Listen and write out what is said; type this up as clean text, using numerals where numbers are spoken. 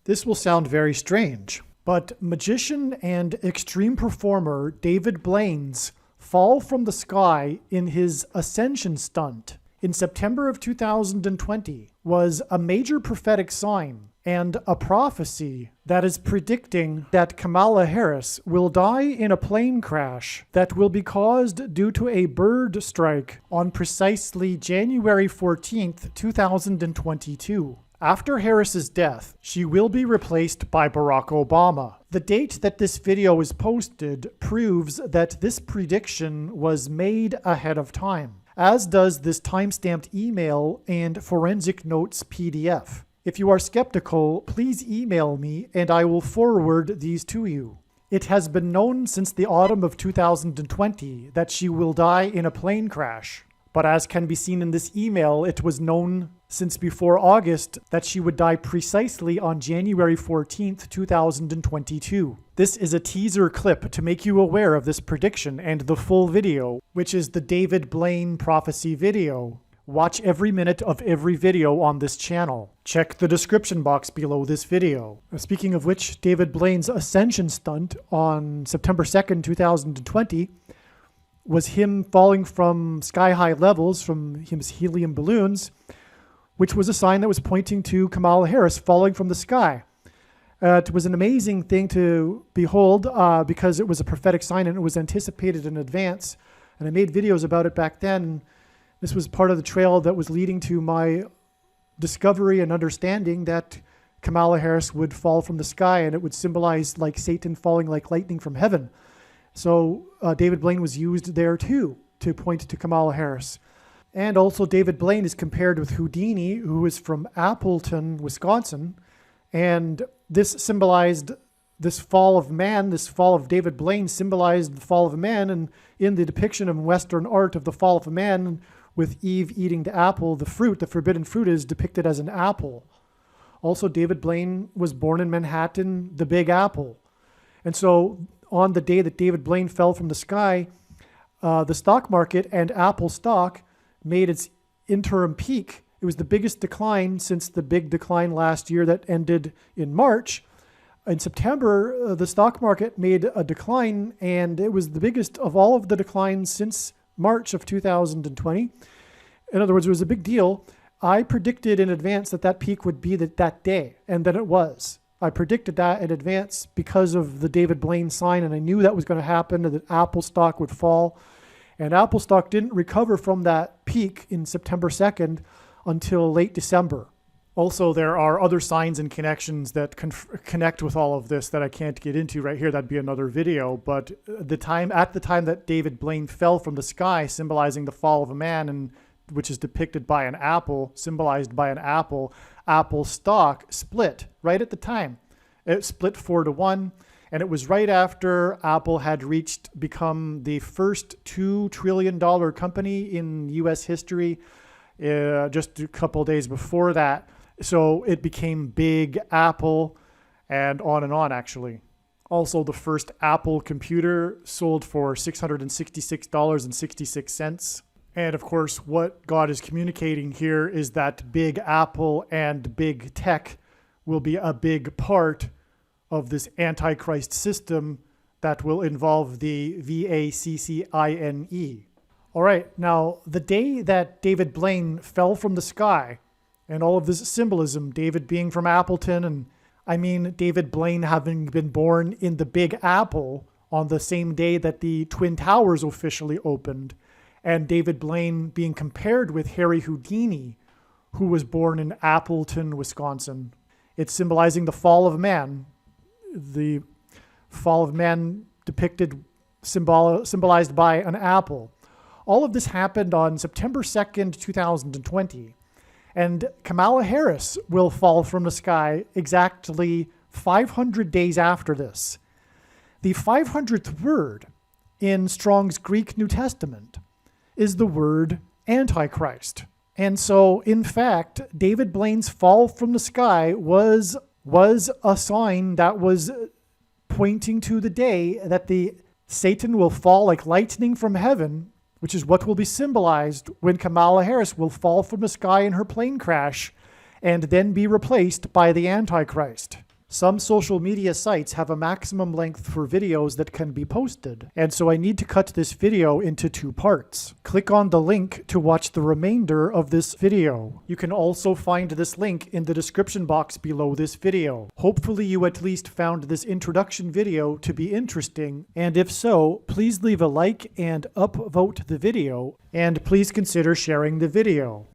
This will sound very strange, but magician and extreme performer David Blaine's fall from the sky in his ascension stunt in September of 2020 was a major prophetic sign and a prophecy that is predicting that Kamala Harris will die in a plane crash that will be caused due to a bird strike on precisely January 14th, 2022. After Harris's death, she will be replaced by Barack Obama. The date that this video is posted proves that this prediction was made ahead of time, as does this timestamped email and forensic notes PDF. If you are skeptical, please email me and I will forward these to you. It has been known since the autumn of 2020 that she will die in a plane crash. But as can be seen in this email, it was known since before August that she would die precisely on January 14th, 2022. This is a teaser clip to make you aware of this prediction and the full video, which is the David Blaine prophecy video. Watch every minute of every video on this channel. Check the description box below this video. Speaking of which, David Blaine's ascension stunt on September 2nd, 2020 was him falling from sky-high levels from his helium balloons, which was a sign that was pointing to Kamala Harris falling from the sky. It was an amazing thing to behold because it was a prophetic sign and it was anticipated in advance. And I made videos about it back then. This was part of the trail that was leading to my discovery and understanding that Kamala Harris would fall from the sky and it would symbolize like Satan falling like lightning from heaven. So David Blaine was used there too to point to Kamala Harris. And also David Blaine is compared with Houdini, who is from Appleton, Wisconsin. And this symbolized this fall of man, this fall of David Blaine symbolized the fall of a man. And in the depiction of Western art of the fall of a man, with Eve eating the apple, the fruit, the forbidden fruit is depicted as an apple. Also, David Blaine was born in Manhattan, the Big Apple. And so on the day that David Blaine fell from the sky, the stock market and Apple stock made its interim peak. It was the biggest decline since the big decline last year that ended in March. In September, the stock market made a decline, and it was the biggest of all of the declines since March of 2020. In other words, it was a big deal. I predicted in advance that that peak would be that day, and then it was. I predicted that in advance because of the David Blaine sign, and I knew that was going to happen, and that Apple stock would fall. And Apple stock didn't recover from that peak in September 2nd until late December. Also, there are other signs and connections that connect with all of this that I can't get into right here. That'd be another video. But at the time that David Blaine fell from the sky, symbolizing the fall of a man, and which is depicted by an apple, symbolized by an apple, Apple stock split right at the time. It split 4-1. And it was right after Apple had become the first $2 trillion company in U.S. history, just a couple of days before that. So it became Big Apple and on, actually. Also, the first Apple computer sold for $666.66. And of course, what God is communicating here is that Big Apple and Big Tech will be a big part of this Antichrist system that will involve the VACCINE. All right, now the day that David Blaine fell from the sky and all of this symbolism, David being from Appleton, and I mean David Blaine having been born in the Big Apple on the same day that the Twin Towers officially opened, and David Blaine being compared with Harry Houdini, who was born in Appleton, Wisconsin. It's symbolizing the fall of man. The fall of man symbolized by an apple. All of this happened on September 2nd, 2020. And Kamala Harris will fall from the sky exactly 500 days after this. The 500th word in Strong's Greek New Testament is the word Antichrist. And so, in fact, David Blaine's fall from the sky was a sign that was pointing to the day that Satan will fall like lightning from heaven, which is what will be symbolized when Kamala Harris will fall from the sky in her plane crash and then be replaced by the Antichrist. Some social media sites have a maximum length for videos that can be posted, and so I need to cut this video into 2 parts. Click on the link to watch the remainder of this video. You can also find this link in the description box below this video. Hopefully you at least found this introduction video to be interesting, and if so, please leave a like and upvote the video, and please consider sharing the video.